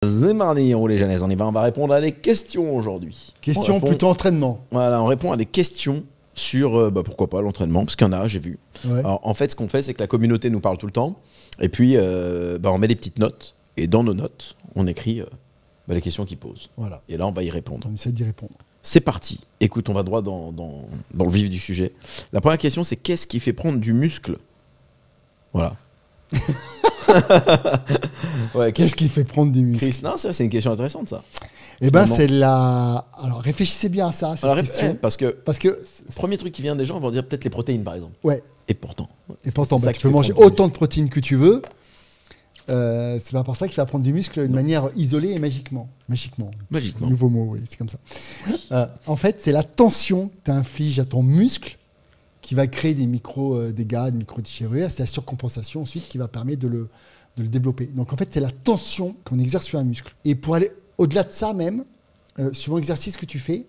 C'est mardi, on roule les Genèse, on y va, on va répondre à des questions aujourd'hui. Question plutôt entraînement. Voilà, on répond à des questions sur, pourquoi pas, l'entraînement, parce qu'il y en a, j'ai vu. Ouais. Alors, en fait, ce qu'on fait, c'est que la communauté nous parle tout le temps, et puis on met des petites notes, et dans nos notes, on écrit les questions qu'ils posent. Voilà. Et là, on va y répondre. On essaie d'y répondre. C'est parti. Écoute, on va droit dans le vif du sujet. La première question, c'est qu'est-ce qui fait prendre du muscle? Voilà. Ouais, qu'est-ce qui fait prendre du muscle? Chris, non, ça, c'est une question intéressante, ça. Eh ben, c'est la. Alors, réfléchissez bien à ça, cette Alors, question. parce que le premier truc qui vient des gens, on va dire peut-être les protéines, par exemple. Ouais. Et pourtant. Et pourtant, c'est ça tu qui peux fait manger prendre du autant de protéines que tu veux. C'est pas pour ça qu'il va prendre du muscle de manière isolée et magiquement. Magiquement. Nouveau mot, oui, c'est comme ça. En fait, c'est la tension que tu infliges à ton muscle qui va créer des micro-dégâts, des micro-déchirures. C'est la surcompensation ensuite qui va permettre de le développer. Donc en fait, c'est la tension qu'on exerce sur un muscle. Et pour aller au-delà de ça même, suivant l'exercice que tu fais,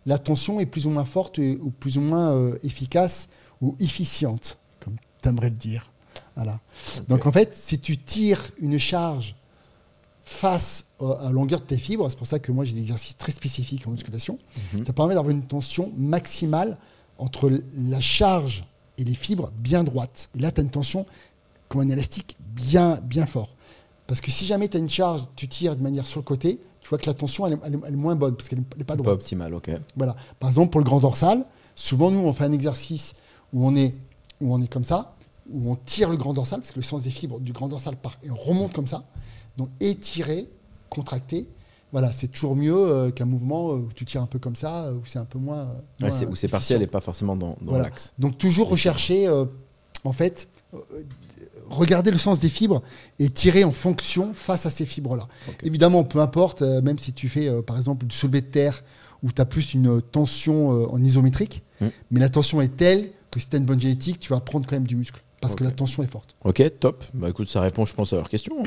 la tension est plus ou moins forte ou plus ou moins efficace ou efficiente, comme tu aimerais le dire. Voilà. Okay. Donc en fait, si tu tires une charge face à la longueur de tes fibres, c'est pour ça que moi j'ai des exercices très spécifiques en musculation, ça permet d'avoir une tension maximale entre la charge et les fibres bien droite. Et là, tu as une tension comme un élastique bien fort. Parce que si jamais tu as une charge, tu tires de manière sur le côté, tu vois que la tension elle est moins bonne parce qu'elle n'est pas droite. Pas optimale, ok. Voilà. Par exemple, pour le grand dorsal, souvent nous on fait un exercice où on est comme ça, où on tire le grand dorsal, parce que le sens des fibres du grand dorsal part et on remonte comme ça. Donc étirer, contracter, voilà, c'est toujours mieux qu'un mouvement où tu tires un peu comme ça, où c'est un peu moins. Où c'est partiel et pas forcément dans voilà. l'axe. Donc toujours rechercher, en fait, regarder le sens des fibres et tirer en fonction face à ces fibres-là. Okay. Évidemment, peu importe, même si tu fais par exemple du soulevé de terre où tu as plus une tension en isométrique, mais la tension est telle que si tu as une bonne génétique, tu vas prendre quand même du muscle. Parce que la tension est forte. Ok, top. Bah écoute, ça répond, je pense, à leur question.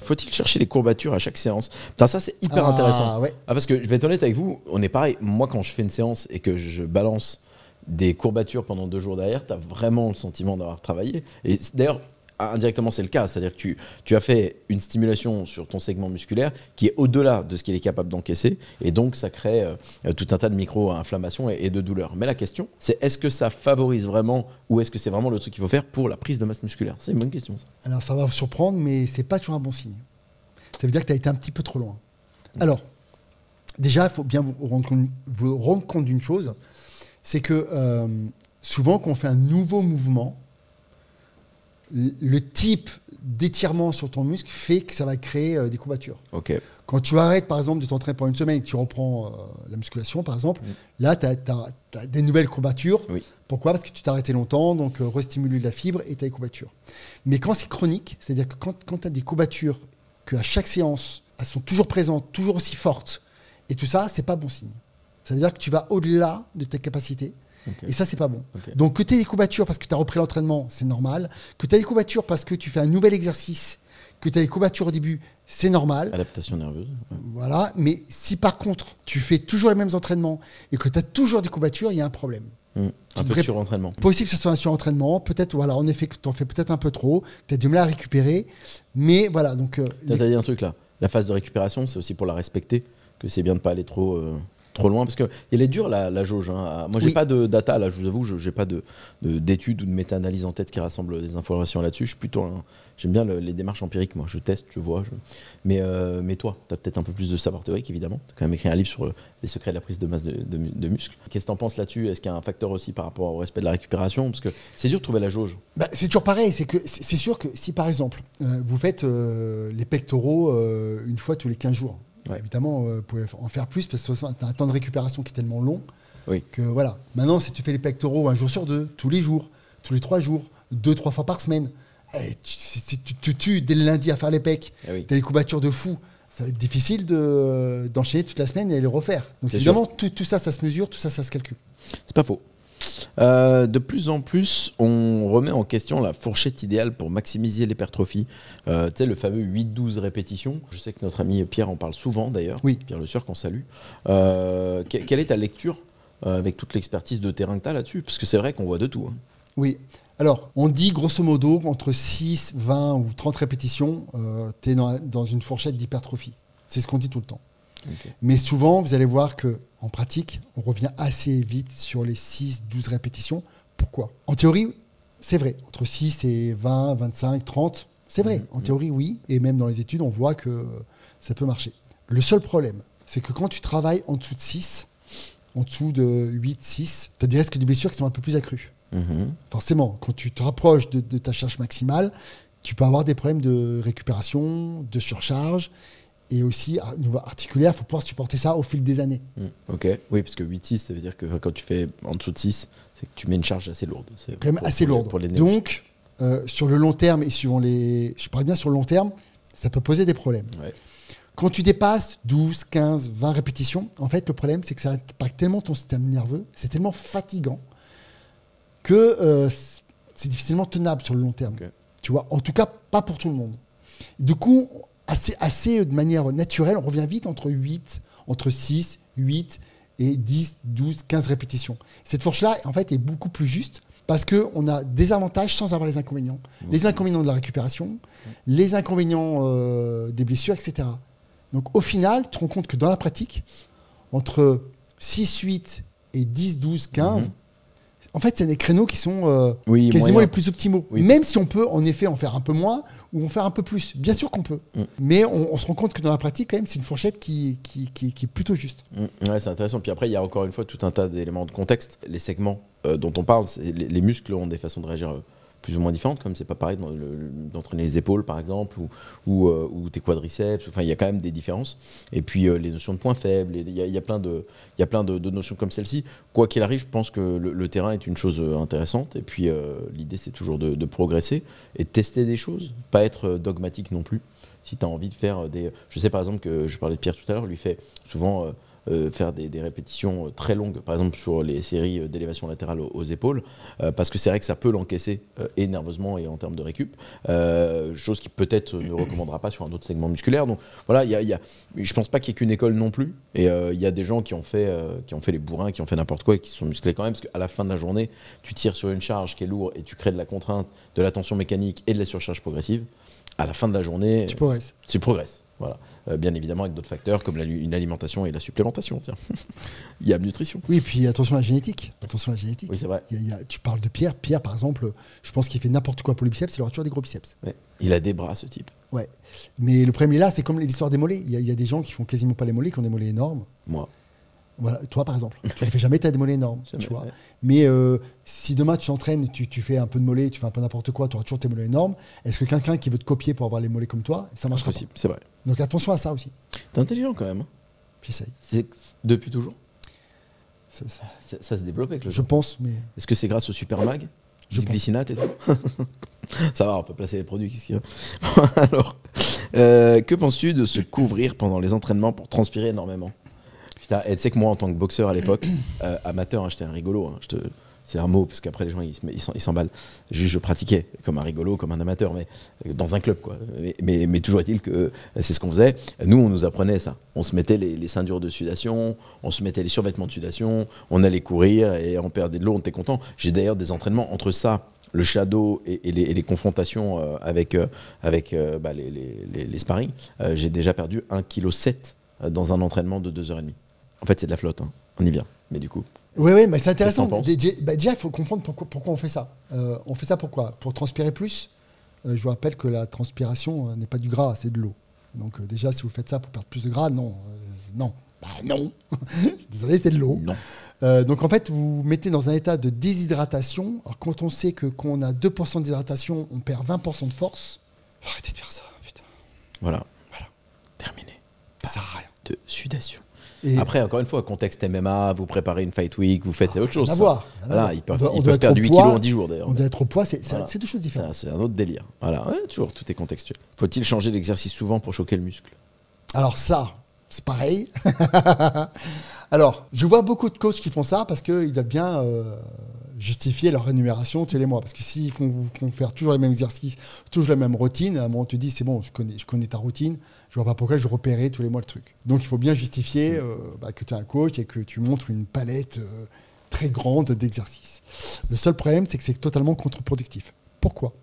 Faut-il chercher les courbatures à chaque séance? Putain, ça, c'est hyper intéressant. Ouais. Parce que je vais être honnête avec vous, on est pareil. Moi, quand je fais une séance et que je balance des courbatures pendant 2 jours derrière, tu as vraiment le sentiment d'avoir travaillé. Et d'ailleurs, indirectement, c'est le cas. C'est-à-dire que tu as fait une stimulation sur ton segment musculaire qui est au-delà de ce qu'il est capable d'encaisser. Et donc, ça crée tout un tas de micro-inflammations et de douleurs. Mais la question, c'est est-ce que ça favorise vraiment ou est-ce que c'est vraiment le truc qu'il faut faire pour la prise de masse musculaire? C'est une bonne question, ça. Alors, ça va vous surprendre, mais c'est pas toujours un bon signe. Ça veut dire que tu as été un petit peu trop loin. Alors, déjà, il faut bien vous rendre compte d'une chose. C'est que souvent, quand on fait un nouveau mouvement, le type d'étirement sur ton muscle fait que ça va créer des courbatures. Okay. Quand tu arrêtes, par exemple, de t'entraîner pendant une semaine et que tu reprends la musculation, par exemple, là, tu as des nouvelles courbatures. Oui. Pourquoi? Parce que tu t'es arrêté longtemps, donc restimuler la fibre et tu as des courbatures. Mais quand c'est chronique, c'est-à-dire que quand tu as des courbatures, qu'à chaque séance, elles sont toujours présentes, toujours aussi fortes, et tout ça, c'est pas bon signe. Ça veut dire que tu vas au-delà de tes capacités. Okay. Et ça, c'est pas bon. Okay. Donc, que tu aies des courbatures parce que tu as repris l'entraînement, c'est normal. Que tu as des courbatures parce que tu fais un nouvel exercice, que tu as des courbatures au début, c'est normal. Adaptation nerveuse. Ouais. Voilà. Mais si par contre, tu fais toujours les mêmes entraînements et que tu as toujours des courbatures, il y a un problème. Un peu de surentraînement. Possible que ce soit un surentraînement. Peut-être, voilà, en effet, que tu en fais peut-être un peu trop, que tu as du mal à récupérer. Mais voilà. Donc, tu as dit un truc là. La phase de récupération, c'est aussi pour la respecter, que c'est bien de ne pas aller trop loin, parce qu'elle est dure la jauge. Hein. Moi, j'ai pas de data, là, je vous avoue, j'ai pas d'études ou de méta-analyse en tête qui rassemble des informations là-dessus. Je suis plutôt j'aime bien les démarches empiriques, moi. Je teste, je vois. Mais toi, tu as peut-être un peu plus de savoir théorique, évidemment. Tu as quand même écrit un livre sur les secrets de la prise de masse de muscles. Qu'est-ce que tu en penses là-dessus? Est-ce qu'il y a un facteur aussi par rapport au respect de la récupération? Parce que c'est dur de trouver la jauge. C'est toujours pareil. C'est sûr que si, par exemple, vous faites les pectoraux une fois tous les 15 jours, évidemment, vous pouvez en faire plus parce que tu as un temps de récupération qui est tellement long que voilà. Maintenant, si tu fais les pectoraux un jour sur 2, tous les jours, tous les 3 jours, 2-3 fois par semaine, tu te tues dès le lundi à faire les pecs, tu as des courbatures de fou, ça va être difficile d'enchaîner toute la semaine et les refaire. Donc évidemment, tout ça, ça se mesure, tout ça, ça se calcule. C'est pas faux. De plus en plus, on remet en question la fourchette idéale pour maximiser l'hypertrophie. Tu sais, le fameux 8-12 répétitions. Je sais que notre ami Pierre en parle souvent d'ailleurs. Oui. Pierre Le Sueur, qu'on salue. Quelle est ta lecture avec toute l'expertise de terrain que tu as là-dessus? Parce que c'est vrai qu'on voit de tout. Hein. Oui. Alors, on dit grosso modo, entre 6, 20 ou 30 répétitions, tu es dans une fourchette d'hypertrophie. C'est ce qu'on dit tout le temps. Okay. Mais souvent, vous allez voir qu'en pratique, on revient assez vite sur les 6-12 répétitions. Pourquoi? En théorie, c'est vrai. Entre 6 et 20, 25, 30, c'est vrai. En théorie, oui. Et même dans les études, on voit que ça peut marcher. Le seul problème, c'est que quand tu travailles en dessous de 6, en dessous de 8, 6, tu as des risques de blessures qui sont un peu plus accrus. Forcément, quand tu te rapproches de ta charge maximale, tu peux avoir des problèmes de récupération, de surcharge. Et aussi, au niveau articulaire, il faut pouvoir supporter ça au fil des années. Ok, oui, parce que 8-6, ça veut dire que quand tu fais en dessous de 6, c'est que tu mets une charge assez lourde. C'est quand même assez lourde. Donc, sur le long terme, et suivant les... Je parle bien sur le long terme, ça peut poser des problèmes. Ouais. Quand tu dépasses 12, 15, 20 répétitions, en fait, le problème, c'est que ça impacte tellement ton système nerveux, c'est tellement fatigant, que c'est difficilement tenable sur le long terme. Okay. Tu vois, en tout cas, pas pour tout le monde. Du coup, assez de manière naturelle, on revient vite entre 6, 8 et 10, 12, 15 répétitions. Cette fourche-là, en fait, est beaucoup plus juste parce qu'on a des avantages sans avoir les inconvénients. Okay. Les inconvénients de la récupération, les inconvénients des blessures, etc. Donc, au final, tu te rends compte que dans la pratique, entre 6, 8 et 10, 12, 15, en fait, c'est des créneaux qui sont quasiment les plus optimaux. Oui. Même si on peut, en effet, en faire un peu moins ou en faire un peu plus. Bien sûr qu'on peut. Mais on se rend compte que dans la pratique, quand même, c'est une fourchette qui est plutôt juste. Ouais, c'est intéressant. Puis après, il y a encore une fois tout un tas d'éléments de contexte. Les segments dont on parle, les muscles ont des façons de réagir plus ou moins différentes, comme c'est pas pareil d'entraîner les épaules par exemple ou tes quadriceps. Enfin, il y a quand même des différences. Et puis les notions de points faibles, il y a plein de notions comme celle-ci. Quoi qu'il arrive, je pense que le terrain est une chose intéressante. Et puis l'idée, c'est toujours de progresser et de tester des choses, pas être dogmatique non plus. Si tu as envie de faire des... Je sais par exemple que je parlais de Pierre tout à l'heure, lui fait souvent... faire des répétitions très longues, par exemple sur les séries d'élévation latérale aux épaules, parce que c'est vrai que ça peut l'encaisser et nerveusement et en termes de récup, chose qui peut-être ne recommandera pas sur un autre segment musculaire. Donc voilà, je pense pas qu'il y ait qu'une école non plus, et il y a des gens qui ont fait les bourrins, qui ont fait n'importe quoi et qui sont musclés quand même, parce qu'à la fin de la journée, tu tires sur une charge qui est lourde et tu crées de la contrainte, de la tension mécanique et de la surcharge progressive. À la fin de la journée, tu progresses. Voilà. Bien évidemment avec d'autres facteurs comme une alimentation et la supplémentation. Tiens. Il y a nutrition. Oui, et puis attention à la génétique. Oui, c'est vrai. Tu parles de Pierre. Pierre, par exemple, je pense qu'il fait n'importe quoi pour les biceps, il aura toujours des gros biceps. Ouais. Il a des bras, ce type. Ouais. Mais le problème est là, c'est comme l'histoire des mollets. Il y a des gens qui font quasiment pas les mollets, qui ont des mollets énormes. Moi. Voilà, toi par exemple, tu ne fais jamais, tu as des mollets énormes, jamais, tu vois. Ouais. Mais si demain tu t'entraînes, tu fais un peu de mollets, tu fais un peu n'importe quoi, tu auras toujours tes mollets énormes. Est-ce que quelqu'un qui veut te copier pour avoir les mollets comme toi, ça marchera pas? C'est vrai. Donc attention à ça aussi. T'es intelligent quand même. Hein. J'essaye. C'est depuis toujours. Ça se développe avec le temps. Je pense, mais... Est-ce que c'est grâce au Super Mag, glycinate et tout? Ça va, on peut placer les produits. Qu'est-ce qu'il y a? Alors, que penses-tu de se couvrir pendant les entraînements pour transpirer énormément? Et tu sais que moi, en tant que boxeur à l'époque, amateur, j'étais un rigolo. C'est un mot, parce qu'après les gens ils s'emballent. Je pratiquais comme un rigolo, comme un amateur, mais dans un club, quoi. Mais toujours est-il que c'est ce qu'on faisait. Nous, on nous apprenait ça. On se mettait les ceintures de sudation, on se mettait les survêtements de sudation, on allait courir et on perdait de l'eau, on était content. J'ai d'ailleurs des entraînements entre ça, le shadow et les confrontations avec les sparring. J'ai déjà perdu 1,7 kg dans un entraînement de 2h30. En fait, c'est de la flotte, hein. On y vient. Mais du coup... Oui, mais c'est intéressant. Déjà, il faut comprendre pourquoi on fait ça. On fait ça pourquoi? Pour transpirer plus. Je vous rappelle que la transpiration n'est pas du gras, c'est de l'eau. Donc déjà, si vous faites ça pour perdre plus de gras, non. Non. Désolé, c'est de l'eau. Donc en fait, vous vous mettez dans un état de déshydratation. Alors quand on sait qu'on a 2% de déshydratation, on perd 20% de force. Arrêtez de faire ça, putain. Voilà. Terminé. Ça sert à rien. De sudation. Et après, encore une fois, contexte MMA, vous préparez une fight week, vous faites autre chose. Voilà, ils peuvent perdre 8 kilos en 10 jours d'ailleurs. On doit être au poids, c'est deux choses différentes. C'est un autre délire. Voilà, ouais, toujours, tout est contextuel. Faut-il changer d'exercice souvent pour choquer le muscle? Alors ça, c'est pareil. Alors, je vois beaucoup de coachs qui font ça parce qu'ils doivent bien justifier leur rémunération tous les mois. Parce que s'ils font faire toujours les mêmes exercices, toujours la même routine, à un moment on te dit c'est bon, je connais ta routine, je vois pas pourquoi je repérais tous les mois le truc. Donc il faut bien justifier que tu es un coach et que tu montres une palette très grande d'exercices. Le seul problème, c'est que c'est totalement contre-productif. Pourquoi?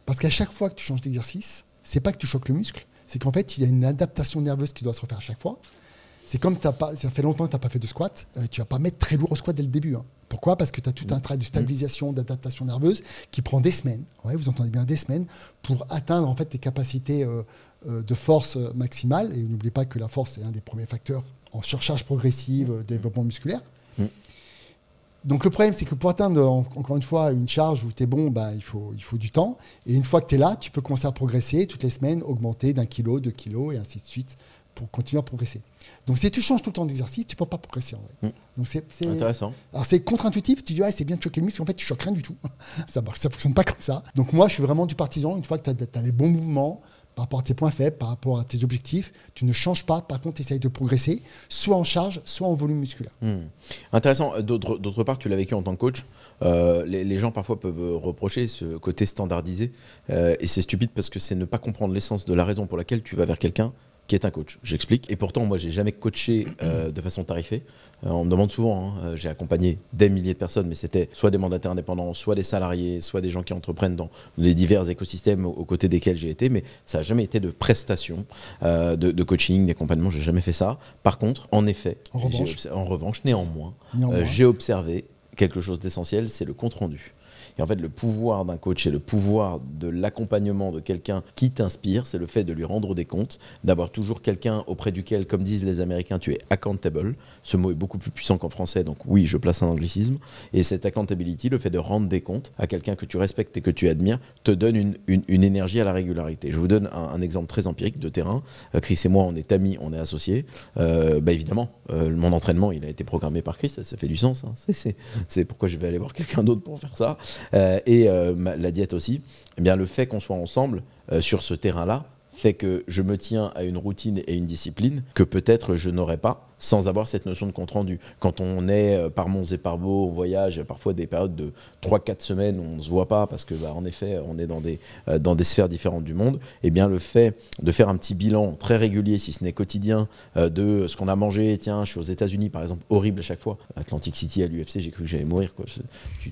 Parce qu'à chaque fois que tu changes d'exercice, c'est pas que tu choques le muscle, c'est qu'en fait, il y a une adaptation nerveuse qui doit se refaire à chaque fois. C'est comme ça fait longtemps que tu n'as pas fait de squat, tu ne vas pas mettre très lourd au squat dès le début. Hein. Pourquoi ? Parce que tu as tout un travail de stabilisation, d'adaptation nerveuse qui prend des semaines. Ouais, vous entendez bien, des semaines pour atteindre en fait tes capacités de force maximale. Et n'oubliez pas que la force est un des premiers facteurs en surcharge progressive de développement musculaire. Donc le problème, c'est que pour atteindre encore une fois une charge où tu es bon, il faut du temps. Et une fois que tu es là, tu peux commencer à progresser toutes les semaines, augmenter d'1 kilo, 2 kilos et ainsi de suite pour continuer à progresser. Donc si tu changes tout le temps d'exercice, tu ne peux pas progresser en vrai. Donc c'est intéressant. Alors c'est contre-intuitif, tu dis c'est bien de choquer le muscle, en fait tu choques rien du tout. Ça ne fonctionne pas comme ça. Donc moi je suis vraiment du partisan, une fois que tu as les bons mouvements, par rapport à tes points faibles, par rapport à tes objectifs, tu ne changes pas, par contre tu essayes de progresser, soit en charge, soit en volume musculaire. Intéressant. D'autre part, tu l'as vécu en tant que coach. Les gens parfois peuvent reprocher ce côté standardisé et c'est stupide parce que c'est ne pas comprendre l'essence de la raison pour laquelle tu vas vers quelqu'un qui est un coach. J'explique. Et pourtant, moi, j'ai jamais coaché de façon tarifée. On me demande souvent, j'ai accompagné des milliers de personnes, mais c'était soit des mandataires indépendants, soit des salariés, soit des gens qui entreprennent dans les divers écosystèmes aux côtés desquels j'ai été, mais ça n'a jamais été de prestation, de coaching, d'accompagnement, j'ai jamais fait ça. Par contre, en effet, néanmoins, j'ai observé quelque chose d'essentiel, c'est le compte-rendu. Et en fait, le pouvoir d'un coach et le pouvoir de l'accompagnement de quelqu'un qui t'inspire, c'est le fait de lui rendre des comptes, d'avoir toujours quelqu'un auprès duquel, comme disent les Américains, tu es accountable. Ce mot est beaucoup plus puissant qu'en français, donc oui, je place un anglicisme. Et cette accountability, le fait de rendre des comptes à quelqu'un que tu respectes et que tu admires, te donne une énergie à la régularité. Je vous donne un exemple très empirique de terrain. Chris et moi, on est amis, on est associés. Évidemment, mon entraînement, il a été programmé par Chris, ça fait du sens. C'est pourquoi je vais aller voir quelqu'un d'autre pour faire ça. La diète aussi, eh bien, le fait qu'on soit ensemble sur ce terrain-là fait que je me tiens à une routine et une discipline que peut-être je n'aurais pas sans avoir cette notion de compte-rendu. Quand on est par monts et par beaux, on voyage, parfois des périodes de 3-4 semaines où on ne se voit pas parce que, en effet, on est dans des sphères différentes du monde, eh bien, le fait de faire un petit bilan très régulier, si ce n'est quotidien, de ce qu'on a mangé. Tiens, je suis aux États-Unis, par exemple, horrible à chaque fois. Atlantic City, à l'UFC, j'ai cru que j'allais mourir, quoi.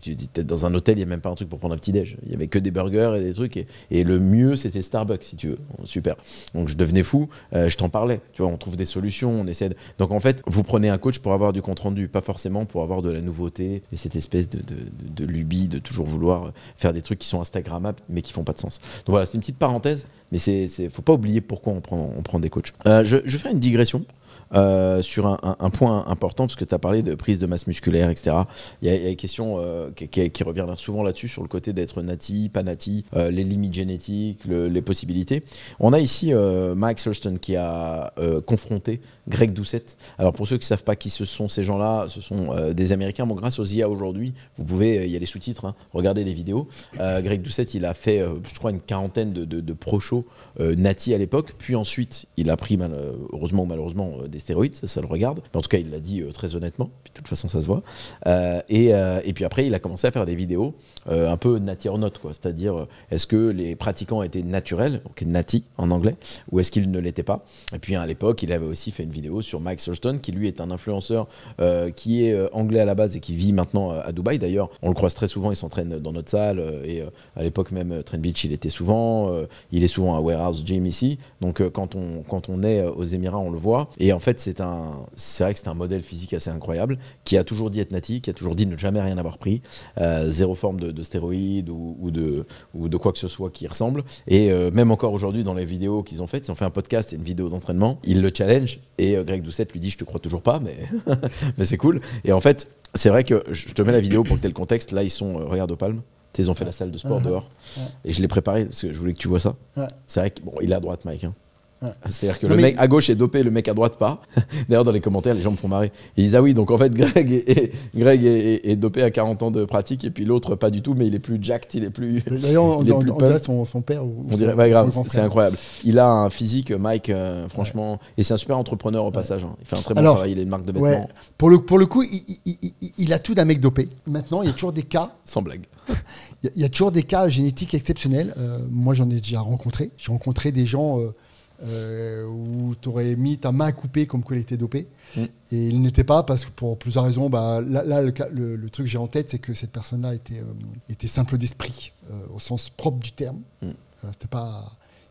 Tu étais dans un hôtel, il n'y a même pas un truc pour prendre un petit déj. Il n'y avait que des burgers et des trucs. Et le mieux, c'était Starbucks, si tu veux. Super. Donc, je devenais fou. Je t'en parlais. Tu vois, on trouve des solutions, on essaie de... Donc, en fait, vous prenez un coach pour avoir du compte-rendu, pas forcément pour avoir de la nouveauté et cette espèce de lubie de toujours vouloir faire des trucs qui sont instagrammables mais qui font pas de sens. Donc voilà, c'est une petite parenthèse, mais faut pas oublier pourquoi on prend des coachs. Je vais faire une digression. Sur un point important, parce que tu as parlé de prise de masse musculaire, etc. Il y a une question qui revient souvent là-dessus, sur le côté d'être nati, pas nati, les limites génétiques, les possibilités. On a ici Mike Thurston qui a confronté Greg Doucette. Alors pour ceux qui ne savent pas qui ce sont ces gens-là, ce sont des Américains. Bon, grâce aux IA aujourd'hui, vous pouvez, il y a les sous-titres, regardez les vidéos. Greg Doucette, il a fait, je crois, une quarantaine de pro-shows nati à l'époque. Puis ensuite, il a pris, heureusement ou malheureusement, des stéroïdes, ça le regarde. Mais en tout cas, il l'a dit très honnêtement. Puis, de toute façon, ça se voit. Et puis après, il a commencé à faire des vidéos un peu nati or not, quoi. C'est-à-dire, est-ce que les pratiquants étaient naturels, donc nati en anglais, ou est-ce qu'ils ne l'étaient pas? Et puis à l'époque, il avait aussi fait une vidéo sur Mike Thurston, qui lui est un influenceur qui est anglais à la base et qui vit maintenant à Dubaï. D'ailleurs, on le croise très souvent, il s'entraîne dans notre salle. Et à l'époque même, Trent Beach, il était souvent. Il est souvent à Warehouse Gym ici. Donc quand on est aux Émirats, on le voit. Et en fait, c'est vrai que c'est un modèle physique assez incroyable, qui a toujours dit être nati, qui a toujours dit ne jamais rien avoir pris, zéro forme de stéroïdes ou de quoi que ce soit qui ressemble. Et même encore aujourd'hui, dans les vidéos qu'ils ont faites, ils ont fait un podcast et une vidéo d'entraînement, ils le challenge. Et Greg Doucette lui dit je te crois toujours pas, mais, mais c'est cool. Et en fait, c'est vrai que je te mets la vidéo pour que tu aies le contexte. Là, ils sont, regarde au Palme. Ils ont fait la salle de sport dehors. Et je l'ai préparé parce que je voulais que tu vois ça. C'est vrai qu'il est à droite, Mike. C'est-à-dire que mec à gauche est dopé, le mec à droite pas. D'ailleurs, dans les commentaires, les gens me font marrer. Ils disent ah oui, donc en fait, Greg est dopé à 40 ans de pratique et puis l'autre pas du tout, mais il est plus jacked, il est plus. D'ailleurs, on dirait son père. On dirait, ouais, grave, c'est incroyable. Il a un physique, Mike, franchement, et c'est un super entrepreneur au passage. Il fait un très bon travail, il a une marque de vêtements. Ouais. Pour le coup, il a tout d'un mec dopé. Maintenant, il y a toujours des cas. Sans blague. Il y a toujours des cas génétiques exceptionnels. Moi, j'en ai déjà rencontré. J'ai rencontré des gens. Où tu aurais mis ta main coupée comme quoi il était dopé. Et il n'était pas, parce que pour plusieurs raisons. Là, le truc que j'ai en tête, c'est que cette personne-là était simple d'esprit, au sens propre du terme.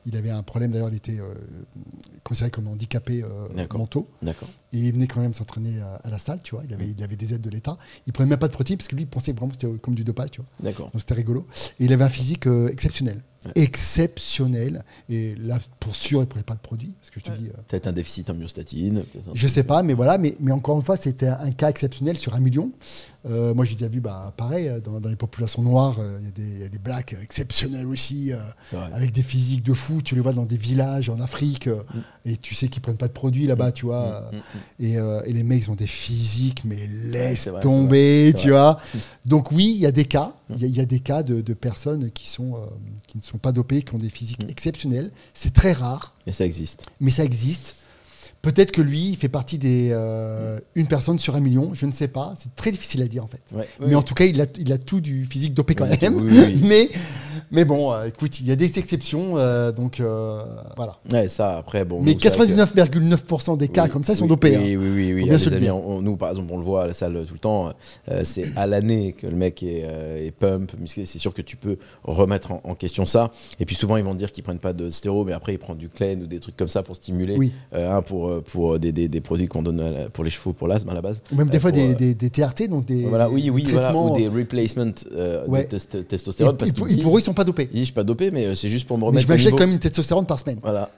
Il avait un problème, d'ailleurs, il était considéré comme handicapé mentaux. D'accord. Et il venait quand même s'entraîner à la salle, tu vois. Il avait des aides de l'État. Il prenait même pas de protéines parce que lui, il pensait vraiment que c'était comme du dopage, tu vois. D'accord. Donc c'était rigolo. Et il avait un physique exceptionnel. Exceptionnel. Et là, pour sûr, il ne prenait pas de produit. Parce que je te dis. Peut-être un déficit en myostatine. Je sais pas, mais voilà. Mais encore une fois, c'était un cas exceptionnel sur 1 million. Moi, j'ai déjà vu, pareil, dans les populations noires, il y a des blacks exceptionnels aussi, avec des physiques de fou. Tu les vois dans des villages en Afrique, et tu sais qu'ils prennent pas de produits là-bas, tu vois. Et les mecs, ils ont des physiques, mais laisse tomber, tu vois. Donc oui, il y a des cas. Il y a des cas de personnes qui ne sont pas dopées, qui ont des physiques exceptionnels. C'est très rare. Mais ça existe. Peut-être que lui, il fait partie des une personne sur 1 million, je ne sais pas. C'est très difficile à dire en fait. Mais en tout cas, il a tout du physique dopé quand même. Oui. Mais bon, écoute, il y a des exceptions, donc voilà. Ouais, ça après bon. Mais 99,9% des cas comme ça sont dopés. Oui. Bien les amis, nous par exemple, on le voit à la salle tout le temps. C'est à l'année que le mec est pump, musclé. C'est sûr que tu peux remettre en question ça. Et puis souvent, ils vont te dire qu'ils prennent pas de stéro, mais après ils prennent du clen ou des trucs comme ça pour stimuler. Pour des produits qu'on donne pour les chevaux, pour l'asthme à la base. Ou même des fois des TRT, donc des ou des replacements de testostérone. Parce pour eux, ils ne sont pas dopés. Ils disent, je suis pas dopé, mais c'est juste pour me remettre. Mais je m'achète quand même une testostérone par semaine. Voilà,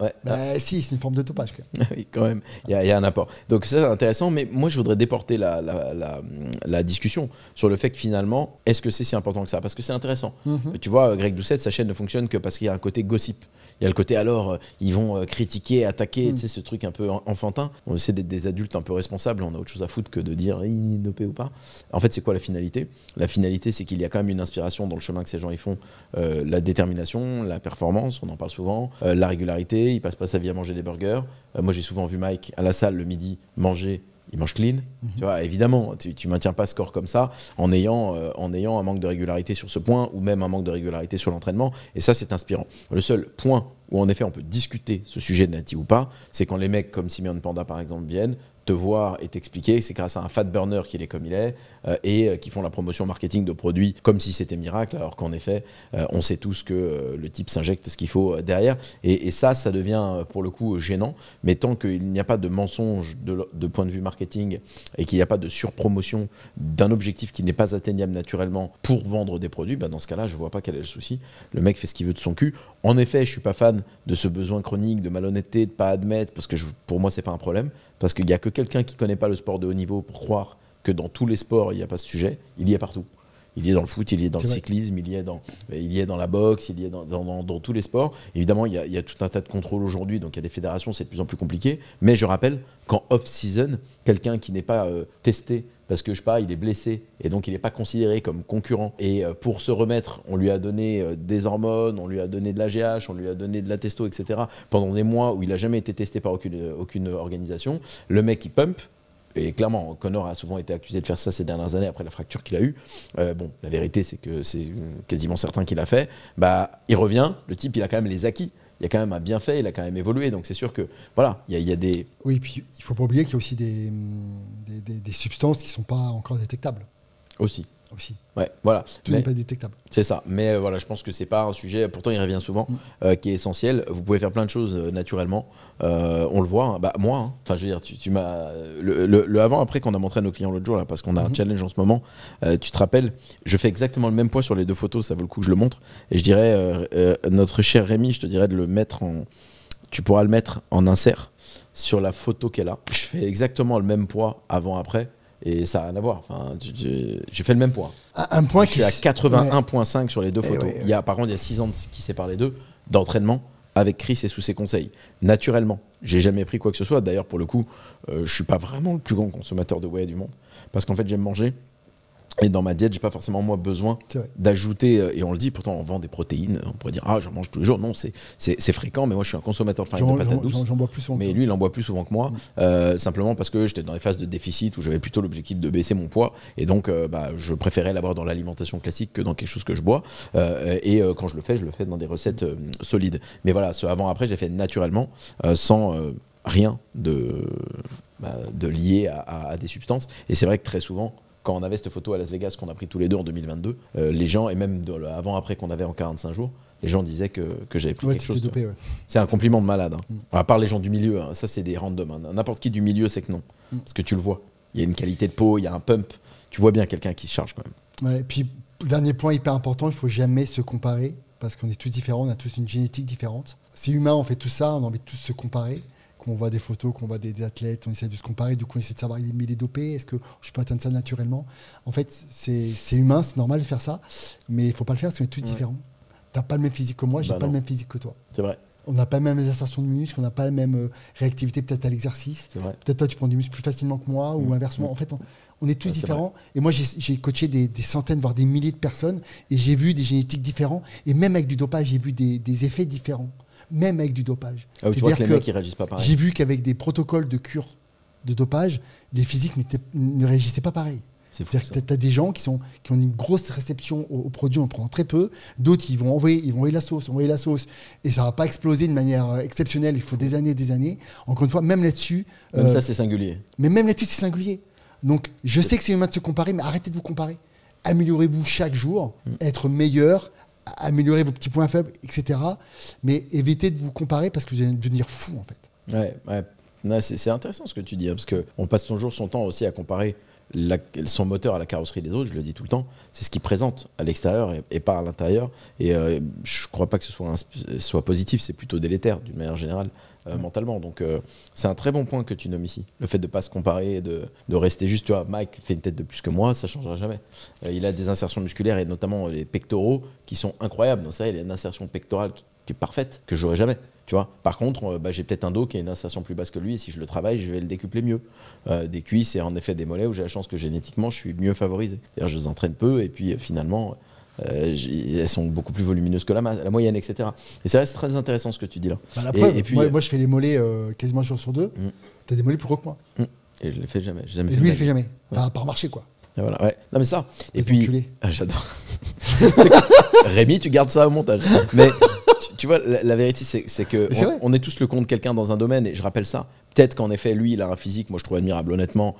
si, c'est une forme de dopage. Oui, quand même, il y a un apport. Donc ça, c'est intéressant, mais moi, je voudrais déporter la discussion sur le fait que finalement, est-ce que c'est si important que ça? Parce que c'est intéressant. Tu vois, Greg Doucette, sa chaîne ne fonctionne que parce qu'il y a un côté gossip. Il y a le côté alors, ils vont critiquer, attaquer, tu sais, ce truc un peu enfantin. On essaie d'être des adultes un peu responsables, on a autre chose à foutre que de dire dopé ou pas. En fait, c'est quoi la finalité? La finalité, c'est qu'il y a quand même une inspiration dans le chemin que ces gens ils font. La détermination, la performance, on en parle souvent, la régularité, il passe pas sa vie à manger des burgers. Moi, j'ai souvent vu Mike à la salle le midi manger. Il mange clean, tu vois, évidemment, tu maintiens pas score comme ça en ayant un manque de régularité sur ce point ou même un manque de régularité sur l'entraînement. Et ça, c'est inspirant. Le seul point où en effet on peut discuter ce sujet de Nati ou pas, c'est quand les mecs comme Simeon Panda par exemple viennent te voir et t'expliquer que c'est grâce à un fat burner qu'il est comme il est et qui font la promotion marketing de produits comme si c'était miracle, alors qu'en effet on sait tous que le type s'injecte ce qu'il faut derrière et ça devient pour le coup gênant, mais tant qu'il n'y a pas de mensonge de point de vue marketing et qu'il n'y a pas de surpromotion d'un objectif qui n'est pas atteignable naturellement pour vendre des produits, dans ce cas-là je vois pas quel est le souci. Le mec fait ce qu'il veut de son cul. En effet, je suis pas fan de ce besoin chronique de malhonnêteté, de pas admettre, parce que pour moi c'est pas un problème, parce qu'il n'y a que quelqu'un qui connaît pas le sport de haut niveau pour croire que dans tous les sports il n'y a pas ce sujet. Il y est partout. Il y est dans le foot, il y est dans le cyclisme, il y est dans la boxe, il y est dans tous les sports. Évidemment, il y a tout un tas de contrôles aujourd'hui, donc il y a des fédérations, c'est de plus en plus compliqué. Mais je rappelle qu'en off-season, quelqu'un qui n'est pas testé, parce que je sais pas, il est blessé et donc il n'est pas considéré comme concurrent. Et pour se remettre, on lui a donné des hormones, on lui a donné de l'AGH, on lui a donné de la testo, etc. pendant des mois où il n'a jamais été testé par aucune organisation. Le mec, il pump. Et clairement, Conor a souvent été accusé de faire ça ces dernières années après la fracture qu'il a eue. Bon, la vérité, c'est que c'est quasiment certain qu'il a fait. Il revient, le type, il a quand même les acquis. Il y a quand même un bienfait, il a quand même évolué. Donc c'est sûr que, voilà, il y a des... Oui, et puis il ne faut pas oublier qu'il y a aussi des substances qui ne sont pas encore détectables. Aussi. Ouais, voilà. Tout n'est pas détectable. C'est ça. Mais voilà, je pense que c'est pas un sujet, pourtant il revient souvent, qui est essentiel. Vous pouvez faire plein de choses naturellement. On le voit. Moi, enfin, je veux dire, tu m'as. Le avant-après qu'on a montré à nos clients l'autre jour, là, parce qu'on a un challenge en ce moment, tu te rappelles, je fais exactement le même poids sur les 2 photos, ça vaut le coup que je le montre. Et je dirais, notre cher Rémi, je te dirais de le mettre en. Tu pourras le mettre en insert sur la photo qu'elle a. Je fais exactement le même poids avant-après. Et ça n'a rien à voir. Enfin, j'ai fait le même poids. Un point je suis à 81,5 sur les 2 photos. Par contre, il y a 6 ans qui séparent les deux d'entraînement avec Chris et sous ses conseils. Naturellement, j'ai jamais pris quoi que ce soit. D'ailleurs, pour le coup, je suis pas vraiment le plus grand consommateur de whey du monde. Parce qu'en fait, j'aime manger. Et dans ma diète, j'ai pas forcément moi besoin d'ajouter, et on le dit, pourtant on vend des protéines, on pourrait dire j'en mange tous les jours, non, c'est fréquent, mais moi je suis un consommateur de farine de patates douces. J'en bois plus souvent. Mais lui il en boit plus souvent que moi, simplement parce que j'étais dans les phases de déficit où j'avais plutôt l'objectif de baisser mon poids, et donc je préférais l'avoir dans l'alimentation classique que dans quelque chose que je bois, et quand je le fais dans des recettes solides. Mais voilà, ce avant-après j'ai fait naturellement, sans rien de lié à des substances, et c'est vrai que très souvent, quand on avait cette photo à Las Vegas qu'on a pris tous les deux en 2022, les gens, et même avant-après qu'on avait en 45 jours, les gens disaient que j'avais pris quelque chose. Dopé, ouais. C'est un compliment de malade. À part les gens du milieu, ça c'est des random. N'importe qui du milieu, c'est que non. Parce que tu le vois. Il y a une qualité de peau, il y a un pump. Tu vois bien quelqu'un qui se charge quand même. Ouais, et puis, dernier point hyper important, il ne faut jamais se comparer parce qu'on est tous différents, on a tous une génétique différente. C'est humain, on fait tout ça, on a envie de tous se comparer. Quand on voit des photos, quand on voit des athlètes, on essaie de se comparer, du coup on essaie de savoir mais il est dopé, est-ce que je peux atteindre ça naturellement? En fait, c'est humain, c'est normal de faire ça, mais il ne faut pas le faire parce qu'on est tous différents. Tu n'as pas le même physique que moi, j'ai pas le même physique que toi. C'est vrai. On n'a pas les mêmes insertions de muscles, on n'a pas la même réactivité peut-être à l'exercice. Peut-être toi tu prends du muscle plus facilement que moi ou inversement. En fait, on est tous différents. Et moi j'ai coaché des centaines, voire des milliers de personnes et j'ai vu des génétiques différents. Et même avec du dopage, j'ai vu des effets différents. Même avec du dopage. Ah, tu vois que les mecs, ils réagissent pas pareil. J'ai vu qu'avec des protocoles de cure de dopage, les physiques ne réagissaient pas pareil. C'est-à-dire que tu as des gens qui ont une grosse réception aux produits en prenant très peu. D'autres, ils vont envoyer la sauce. Et ça ne va pas exploser de manière exceptionnelle. Il faut des années. Encore une fois, même là-dessus... Même ça, c'est singulier. Mais même là-dessus, c'est singulier. Donc, je sais que c'est humain de se comparer, mais arrêtez de vous comparer. Améliorez-vous chaque jour, être meilleur, améliorer vos petits points faibles, etc. Mais évitez de vous comparer parce que vous allez devenir fou, en fait. Ouais, c'est intéressant ce que tu dis, hein, parce qu'on passe toujours son temps aussi à comparer son moteur à la carrosserie des autres, je le dis tout le temps. C'est ce qu'il présente à l'extérieur et pas à l'intérieur. Et je ne crois pas que ce soit positif, c'est plutôt délétère d'une manière générale. Mentalement. Donc c'est un très bon point que tu nommes ici. Le fait de ne pas se comparer, de rester juste, tu vois, Mike fait une tête de plus que moi, ça ne changera jamais. Il a des insertions musculaires et notamment les pectoraux qui sont incroyables. Donc, c'est vrai, il a une insertion pectorale qui est parfaite, que j'aurais jamais. Tu vois. Par contre, j'ai peut-être un dos qui a une insertion plus basse que lui et si je le travaille, je vais le décupler mieux. Des cuisses et en effet des mollets où j'ai la chance que génétiquement, je suis mieux favorisé. C'est-à-dire je les entraîne peu et puis finalement... elles sont beaucoup plus volumineuses que la moyenne, etc. Et c'est très intéressant ce que tu dis là. La preuve, et puis, moi je fais les mollets quasiment un jour sur deux. Tu as des mollets plus gros que moi. Et je ne les fais jamais. Et lui, il ne les fait jamais. Enfin, par marché, quoi. Et voilà, ouais. Non, mais ça. Et puis. J'adore. Rémi, tu gardes ça au montage. Mais tu vois, la vérité, c'est que on est tous le compte de quelqu'un dans un domaine, et je rappelle ça. Peut-être qu'en effet, lui, il a un physique, moi je trouve admirable, honnêtement.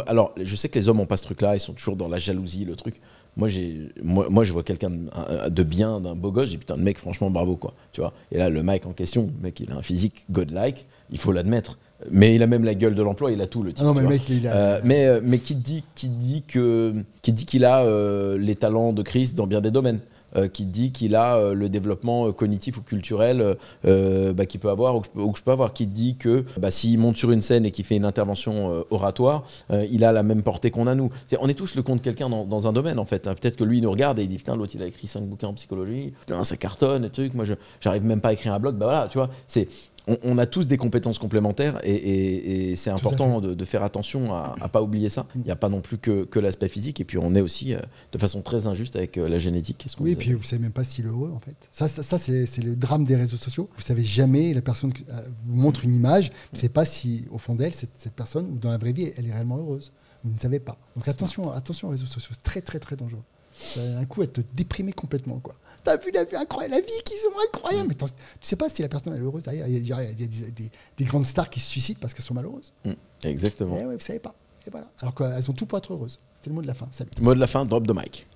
Alors, je sais que les hommes n'ont pas ce truc-là, ils sont toujours dans la jalousie, le truc. Moi, je vois quelqu'un de bien, d'un beau gosse, je dis putain, le mec, franchement, bravo, quoi. Tu vois. Et là, le mec en question, le mec, il a un physique godlike, il faut l'admettre. Mais il a même la gueule de l'emploi, il a tout, le type. Ah non, mais le mec, il a... mais qui dit qu'il a les talents de Chris dans bien des domaines. Qui dit qu'il a le développement cognitif ou culturel qu'il peut avoir ou que je peux avoir, qui dit que s'il monte sur une scène et qu'il fait une intervention oratoire, il a la même portée qu'on a nous. On est tous le compte de quelqu'un dans un domaine en fait. Peut-être que lui il nous regarde et il dit putain l'autre il a écrit 5 bouquins en psychologie, putain ça cartonne et trucs, moi j'arrive même pas à écrire un blog, voilà tu vois, on a tous des compétences complémentaires et c'est important de faire attention à ne pas oublier ça. Il n'y a pas non plus que l'aspect physique et puis on est aussi de façon très injuste avec la génétique. Oui, et puis vous ne savez même pas s'il est heureux en fait. Ça c'est le drame des réseaux sociaux. Vous ne savez jamais, la personne vous montre une image, vous ne savez pas si au fond d'elle, cette personne, ou dans la vraie vie, elle est réellement heureuse. Vous ne savez pas. Donc attention aux réseaux sociaux, c'est très très très dangereux. Un coup, elle te déprimer complètement, quoi. T'as vu la vie incroyable, la vie qu'ils ont incroyable. Mais tu sais pas si la personne est heureuse derrière. Il y a des grandes stars qui se suicident parce qu'elles sont malheureuses. Exactement. Et ouais, vous savez pas. Et voilà. Alors qu'elles ont tout pour être heureuses. C'est le mot de la fin. Salut. Mot de la fin, drop the mic.